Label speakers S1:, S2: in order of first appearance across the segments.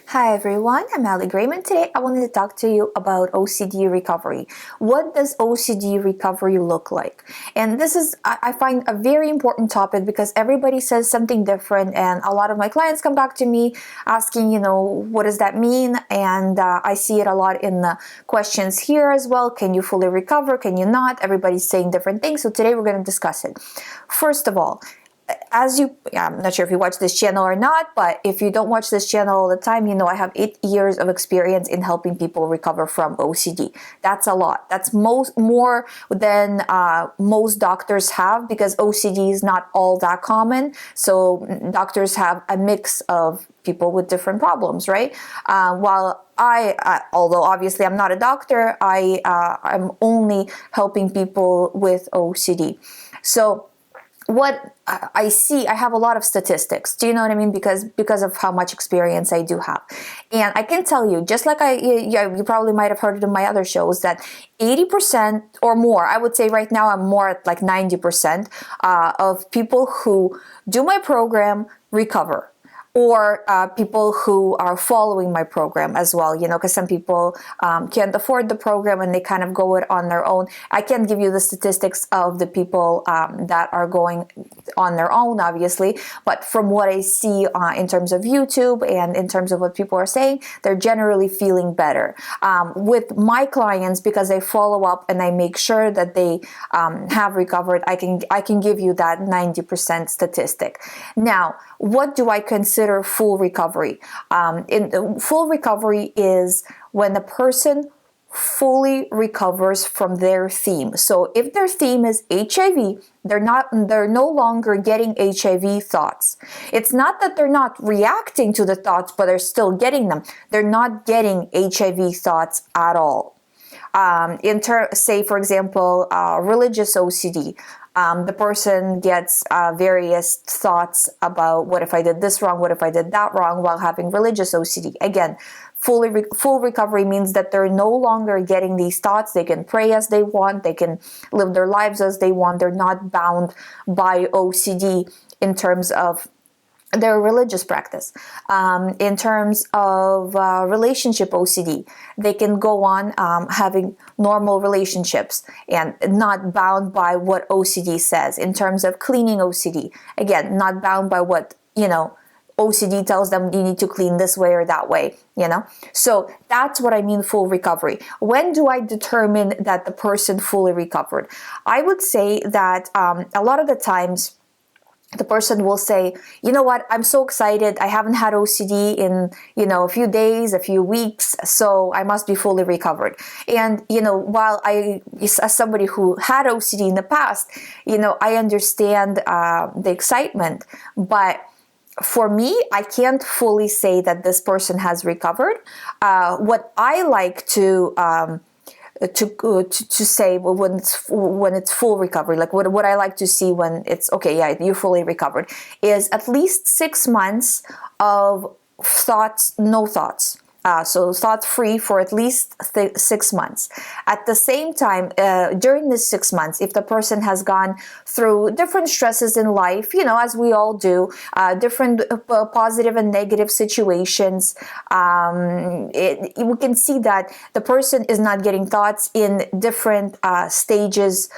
S1: Hi everyone, I'm Ali GREYMOND. Today I wanted to talk to you about OCD recovery. What does OCD recovery look like? And this is, I find, a very important topic because everybody says something different, and a lot of my clients come back to me asking, what does that mean? And I see it a lot in the questions here as well. Can you fully recover? Can you not? Everybody's saying different things. So today we're going to discuss it. First of all, I'm not sure if you watch this channel or not, but if you don't watch this channel all the time, I have 8 years of experience in helping people recover from OCD. That's a lot. That's more than most doctors have, because OCD is not all that common. So doctors have a mix of people with different problems, right? While although obviously I'm not a doctor, I'm only helping people with OCD. So what I see, I have a lot of statistics. Do you know what I mean? Because of how much experience I do have. And I can tell you, just like you probably might have heard it in my other shows, that 80% or more, I would say right now I'm more at like 90% of people who do my program recover. Or people who are following my program as well, because some people can't afford the program and they kind of go it on their own. I can't give you the statistics of the people that are going on their own, obviously, but from what I see in terms of YouTube and in terms of what people are saying, they're generally feeling better. With my clients, because I follow up and I make sure that they have recovered, I can give you that 90% statistic. Now, what do I consider full recovery? Full recovery is when the person fully recovers from their theme. So if their theme is HIV, they're no longer getting HIV thoughts. It's not that they're not reacting to the thoughts, but they're still getting them. They're not getting HIV thoughts at all. Say, for example, religious OCD. The person gets various thoughts about, what if I did this wrong, what if I did that wrong, while having religious OCD. Again, full recovery means that they're no longer getting these thoughts. They can pray as they want, they can live their lives as they want. They're not bound by OCD in terms of their religious practice. In terms of relationship OCD, they can go on having normal relationships and not bound by what OCD says. In terms of cleaning OCD, again, not bound by what, OCD tells them you need to clean this way or that way, So that's what I mean full recovery. When do I determine that the person fully recovered? I would say that a lot of the times, the person will say, you know what, I'm so excited. I haven't had OCD in, a few days, a few weeks, so I must be fully recovered. And, while as somebody who had OCD in the past, I understand the excitement, but for me, I can't fully say that this person has recovered. What I like to say when it's full recovery, like what I like to see when it's okay, yeah, you fully recovered, is at least 6 months of no thoughts. So thought free for at least 6 months. At the same time, during this 6 months, if the person has gone through different stresses in life, as we all do, different positive and negative situations, we can see that the person is not getting thoughts in different stages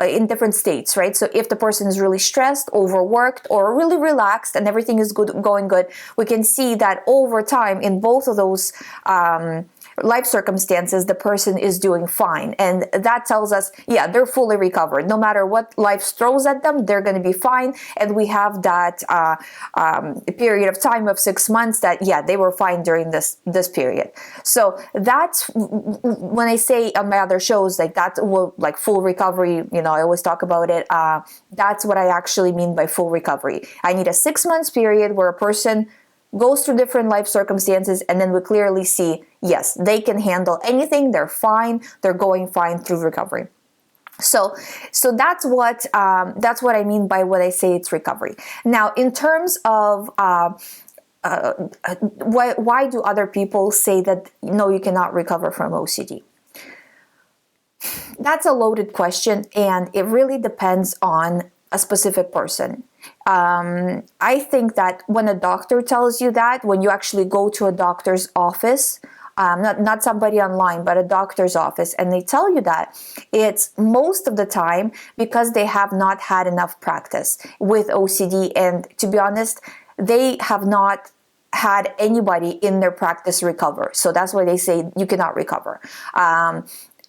S1: in different states, right? So if the person is really stressed, overworked, or really relaxed and everything is going good, we can see that over time in both of those life circumstances, the person is doing fine. And that tells us, yeah, they're fully recovered. No matter what life throws at them, they're going to be fine. And we have that period of time of 6 months that, yeah, they were fine during this period. So that's when I say on my other shows, like that, like full recovery, I always talk about it. That's what I actually mean by full recovery. I need a 6 months period where a person goes through different life circumstances, and then we clearly see, yes, they can handle anything, they're fine, they're going fine through recovery. So that's what I mean by when I say it's recovery. Now, in terms of why do other people say that no, you cannot recover from OCD? That's a loaded question, and it really depends on a specific person. I think that when a doctor tells you that, when you actually go to a doctor's office, not somebody online, but a doctor's office, and they tell you that, it's most of the time because they have not had enough practice with OCD. And to be honest, they have not had anybody in their practice recover. So that's why they say you cannot recover.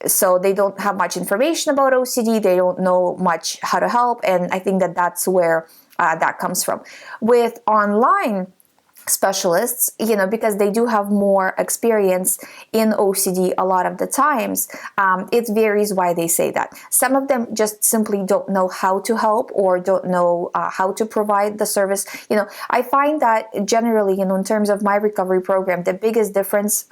S1: So they don't have much information about OCD. They don't know much how to help. And I think that that's where that comes from. With online specialists, because they do have more experience in OCD a lot of the times, it varies why they say that. Some of them just simply don't know how to help or don't know how to provide the service. I find that generally, in terms of my recovery program, the biggest difference,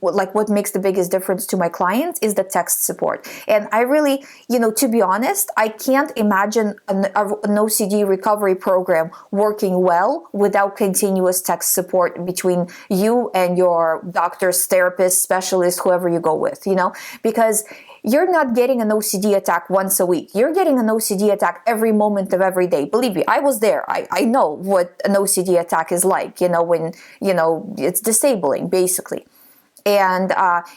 S1: like what makes the biggest difference to my clients, is the text support. And I really, to be honest, I can't imagine an OCD recovery program working well without continuous text support between you and your doctor's therapist, specialist, whoever you go with, because you're not getting an OCD attack once a week. You're getting an OCD attack every moment of every day. Believe me, I was there. I know what an OCD attack is like, when, it's disabling, basically. And,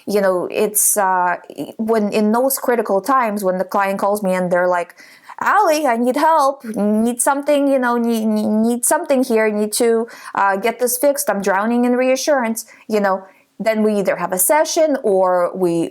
S1: it's when in those critical times when the client calls me and they're like, Ali, I need help, need something, need something here, need to get this fixed, I'm drowning in reassurance, then we either have a session or we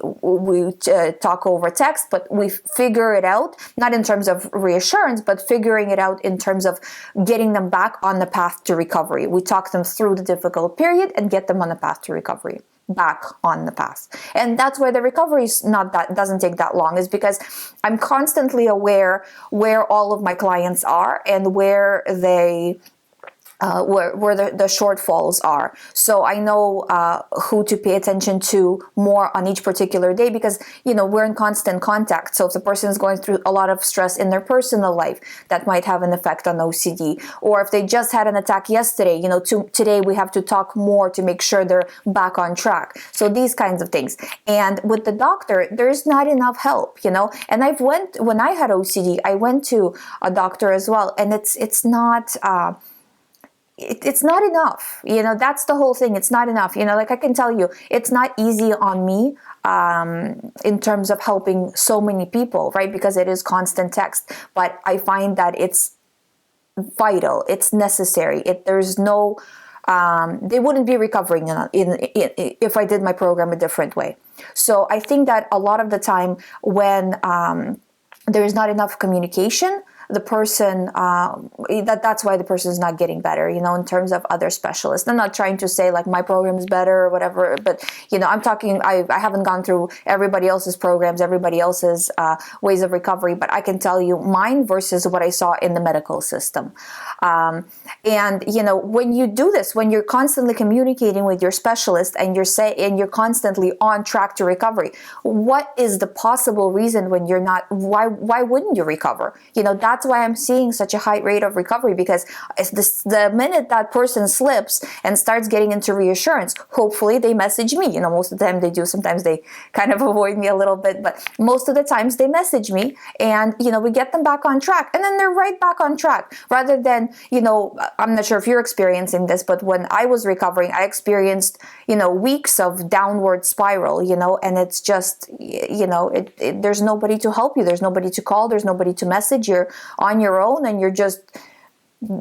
S1: talk over text, but we figure it out, not in terms of reassurance, but figuring it out in terms of getting them back on the path to recovery. We talk them through the difficult period and get them on the path to recovery, back on the path. And that's where the recovery is doesn't take that long, is because I'm constantly aware where all of my clients are and where they where the shortfalls are. So I know who to pay attention to more on each particular day, because, we're in constant contact. So if the person is going through a lot of stress in their personal life, that might have an effect on OCD. Or if they just had an attack yesterday, today we have to talk more to make sure they're back on track. So these kinds of things. And with the doctor, there's not enough help, and when I had OCD, I went to a doctor as well, and it's not enough. That's the whole thing. It's not enough. Like I can tell you, it's not easy on me in terms of helping so many people, right? Because it is constant text. But I find that it's vital. It's necessary. There's no, they wouldn't be recovering if I did my program a different way. So I think that a lot of the time when there is not enough communication, the person, that's why the person is not getting better, in terms of other specialists. I'm not trying to say like my program is better or whatever, but, I'm talking, I haven't gone through everybody else's programs, everybody else's ways of recovery, but I can tell you mine versus what I saw in the medical system. And, when you do this, when you're constantly communicating with your specialist and you're constantly on track to recovery, what is the possible reason when you're not, why wouldn't you recover? That's why I'm seeing such a high rate of recovery, because the minute that person slips and starts getting into reassurance, hopefully they message me. Most of the time they do. Sometimes they kind of avoid me a little bit, but most of the times they message me, and, we get them back on track, and then they're right back on track, rather than, I'm not sure if you're experiencing this, but when I was recovering, I experienced, weeks of downward spiral, and it's just, there's nobody to help you. There's nobody to call. There's nobody to message. You're on your own, and you're just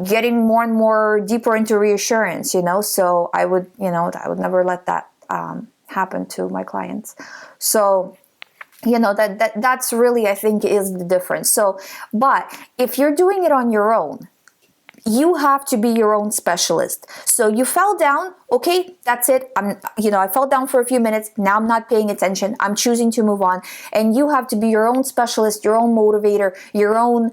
S1: getting more and more deeper into reassurance, so I would never let that happen to my clients. So that's really, I think, is the difference. So, but if you're doing it on your own, you have to be your own specialist. So you fell down, okay, that's it. I fell down for a few minutes. Now I'm not paying attention. I'm choosing to move on. And you have to be your own specialist, your own motivator, your own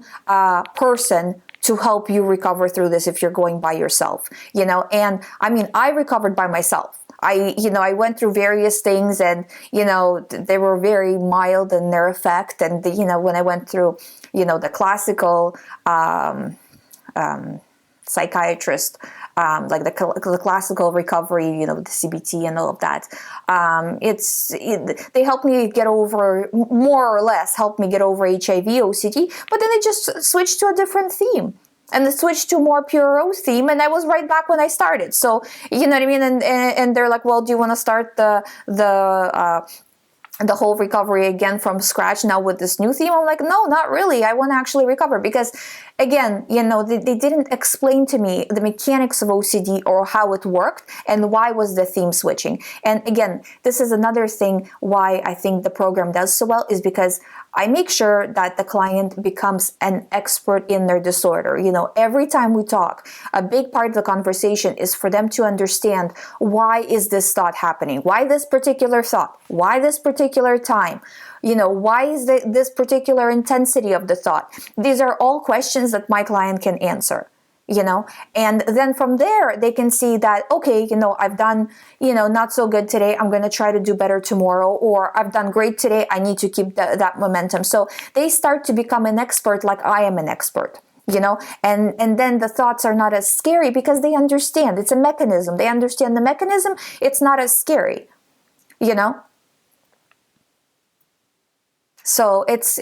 S1: person to help you recover through this if you're going by yourself, And I recovered by myself. I went through various things, and, they were very mild in their effect. And, when I went through, the classical psychiatrist like the classical recovery, you know, the CBT and all of that. They helped me get over, more or less helped me get over HIV, OCD, but then I just switched to a different theme. And switched to more pure rose theme, and I was right back when I started. So you know what I mean. And they're like, well, do you want to start the whole recovery again from scratch now with this new theme? I'm like, no, not really. I want to actually recover, because again, you know, they didn't explain to me the mechanics of OCD or how it worked and why was the theme switching. And again, this is another thing why I think the program does so well, is because I make sure that the client becomes an expert in their disorder. You know, every time we talk, a big part of the conversation is for them to understand, why is this thought happening? Why this particular thought? Why this particular time? You know, why is this particular intensity of the thought? These are all questions that my client can answer. You know, and then from there they can see that, okay, you know, I've done, you know, not so good today, I'm going to try to do better tomorrow, or I've done great today, I need to keep that momentum. So they start to become an expert, like I am an expert, you know, and then the thoughts are not as scary because they understand it's a mechanism. They understand the mechanism. It's not as scary, you know. So it's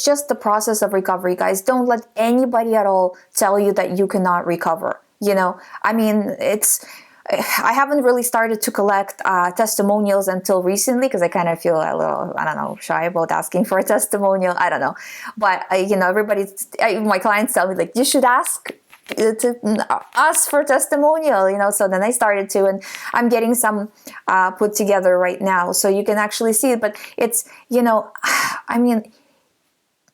S1: just the process of recovery, guys. Don't let anybody at all tell you that you cannot recover. You know, I mean, I haven't really started to collect testimonials until recently, because I kind of feel a little, I don't know, shy about asking for a testimonial. I don't know, but you know, my clients tell me, like, you should ask for testimonial, you know. So then I started to, and I'm getting some put together right now, so you can actually see it. But it's, you know, I mean,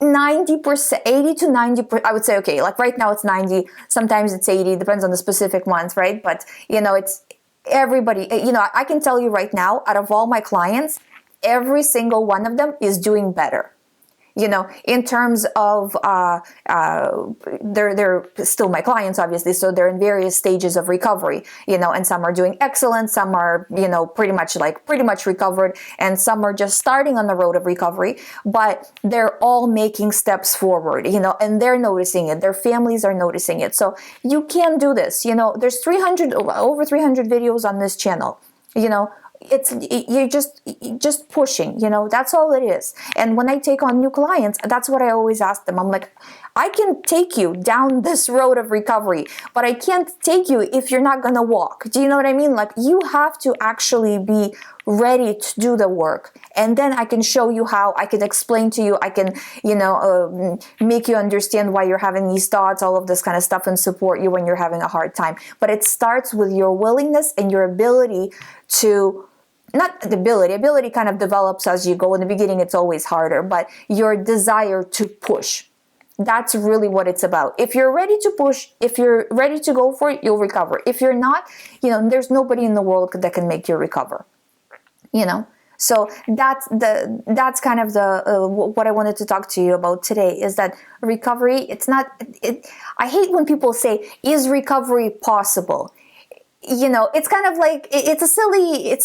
S1: 90%, 80 to 90%, I would say, okay, like right now it's 90, sometimes it's 80, depends on the specific month, right? But, you know, it's everybody, you know, I can tell you right now, out of all my clients, every single one of them is doing better. You know, in terms of, they're still my clients, obviously, so they're in various stages of recovery, you know, and some are doing excellent, some are, you know, pretty much recovered, and some are just starting on the road of recovery, but they're all making steps forward, you know, and they're noticing it, their families are noticing it. So you can do this, you know, there's over 300 videos on this channel, you know. You're just pushing, you know, that's all it is. And when I take on new clients, that's what I always ask them. I'm like, I can take you down this road of recovery, but I can't take you if you're not going to walk. Do you know what I mean? Like, you have to actually be ready to do the work. And then I can show you how, I can explain to you, I can, you know, make you understand why you're having these thoughts, all of this kind of stuff, and support you when you're having a hard time. But it starts with your willingness and your ability to, not the ability kind of develops as you go. In the beginning, it's always harder, but your desire to push. That's really what it's about. If you're ready to push, if you're ready to go for it, you'll recover. If you're not, you know, there's nobody in the world that can make you recover, you know? So that's kind of what I wanted to talk to you about today, is that recovery, it's not, I hate when people say, is recovery possible? You know, it's kind of like, it's a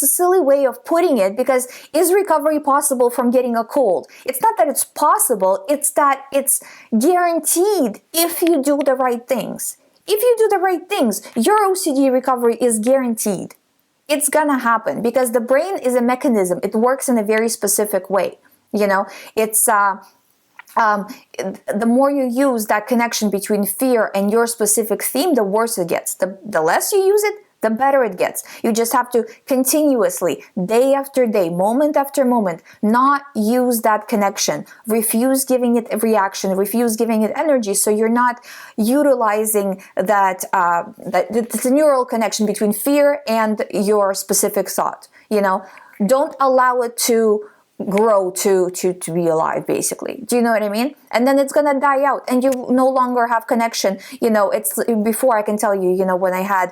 S1: silly way of putting it, because is recovery possible from getting a cold? It's not that it's possible, it's that it's guaranteed if you do the right things. If you do the right things, your OCD recovery is guaranteed. It's gonna happen, because the brain is a mechanism. It works in a very specific way. You know, it's the more you use that connection between fear and your specific theme, the worse it gets. The less you use it, the better it gets. You just have to continuously, day after day, moment after moment, not use that connection. Refuse giving it a reaction, refuse giving it energy, so you're not utilizing that, the neural connection between fear and your specific thought. You know, don't allow it to grow to be alive, basically. Do you know what I mean? And then it's gonna die out, and you no longer have connection. You know, it's, before, I can tell you, you know, when I had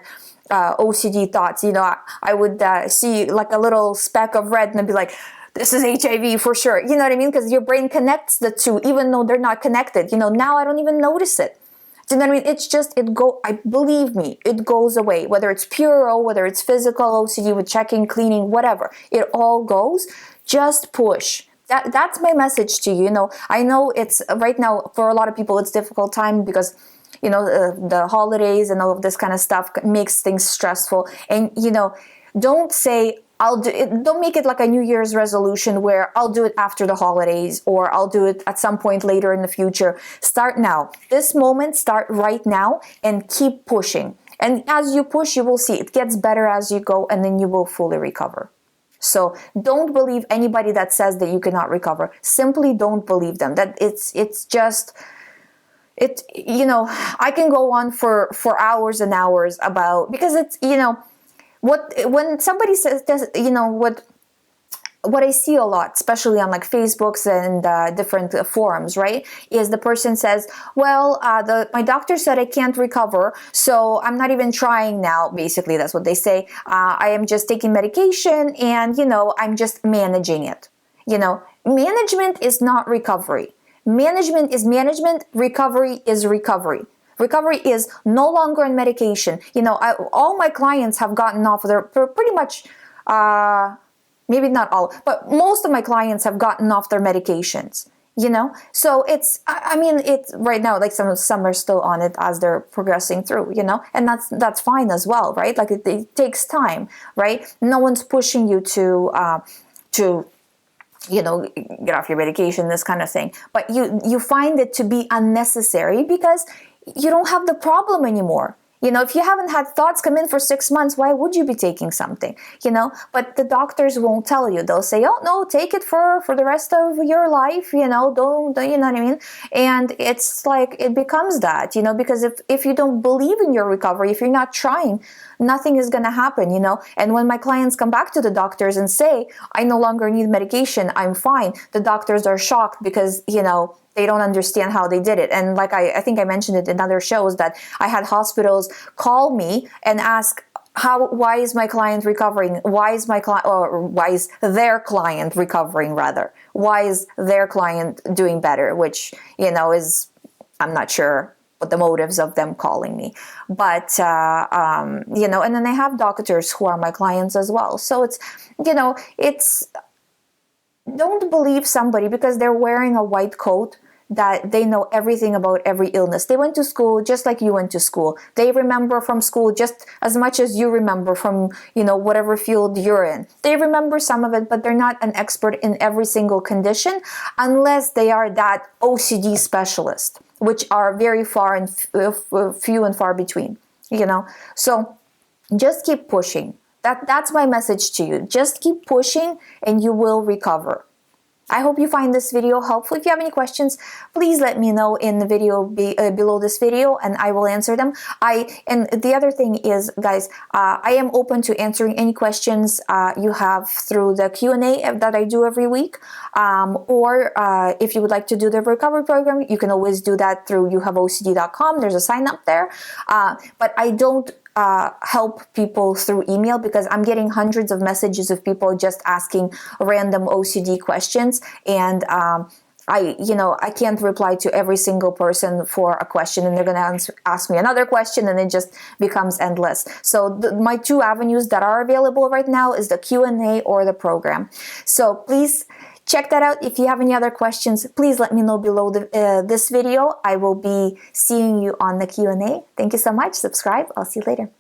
S1: OCD thoughts, you know, I would see like a little speck of red and I'd be like, this is HIV for sure. You know what I mean? Because your brain connects the two, even though they're not connected. You know, now I don't even notice it. Do you know what I mean? It's just, believe me, it goes away. Whether it's pure O, whether it's physical OCD with checking, cleaning, whatever, it all goes. Just push. That's my message to you. You know, I know it's right now for a lot of people, it's a difficult time, because the holidays and all of this kind of stuff makes things stressful. And don't say I'll do it. Don't make it like a New Year's resolution where I'll do it after the holidays or I'll do it at some point later in the future. Start now. This moment, start right now and keep pushing. And as you push, you will see it gets better as you go, and then you will fully recover. So don't believe anybody that says that you cannot recover. Simply don't believe them. That it's just it. I can go on for hours and hours about, because it's when somebody says this, what I see a lot, especially on like Facebooks and different forums, right, is the person says, well, my doctor said I can't recover, so I'm not even trying now. Basically, that's what they say. I am just taking medication and, I'm just managing it. Management is not recovery. Management is management. Recovery is recovery. Recovery is no longer on medication. All my clients have gotten off their, pretty much, maybe not all, but most of my clients have gotten off their medications, So it's right now, like some are still on it as they're progressing through, and that's fine as well, right? Like it takes time, right? No one's pushing you to get off your medication, this kind of thing. But you find it to be unnecessary because you don't have the problem anymore. If you haven't had thoughts come in for 6 months, why would you be taking something? But the doctors won't tell you. They'll say, oh, no, take it for the rest of your life, don't, you know what I mean? And it's like, it becomes that, because if you don't believe in your recovery, if you're not trying, nothing is going to happen, And when my clients come back to the doctors and say, I no longer need medication, I'm fine, the doctors are shocked because, they don't understand how they did it. And like I think I mentioned it in other shows, that I had hospitals call me and ask, why is my client recovering? Why is their client recovering rather? Why is their client doing better? Which, is, I'm not sure what the motives of them calling me. But, and then I have doctors who are my clients as well. So it's, don't believe somebody because they're wearing a white coat that they know everything about every illness. They went to school just like you went to school. They remember from school just as much as you remember from, whatever field you're in. They remember some of it, but they're not an expert in every single condition unless they are that OCD specialist, which are very far and few and far between, So just keep pushing. That's my message to you. Just keep pushing and you will recover. I hope you find this video helpful. If you have any questions, please let me know in the video below this video and I will answer them. And the other thing is, guys, I am open to answering any questions you have through the Q&A that I do every week. Or if you would like to do the recovery program, you can always do that through youhaveocd.com. There's a sign up there. But I don't help people through email because I'm getting hundreds of messages of people just asking random OCD questions, and I can't reply to every single person for a question, and they're going to ask me another question, and it just becomes endless. So my two avenues that are available right now is the Q&A or the program. So please check that out. If you have any other questions, please let me know below this video. I will be seeing you on the Q&A. Thank you so much. Subscribe. I'll see you later.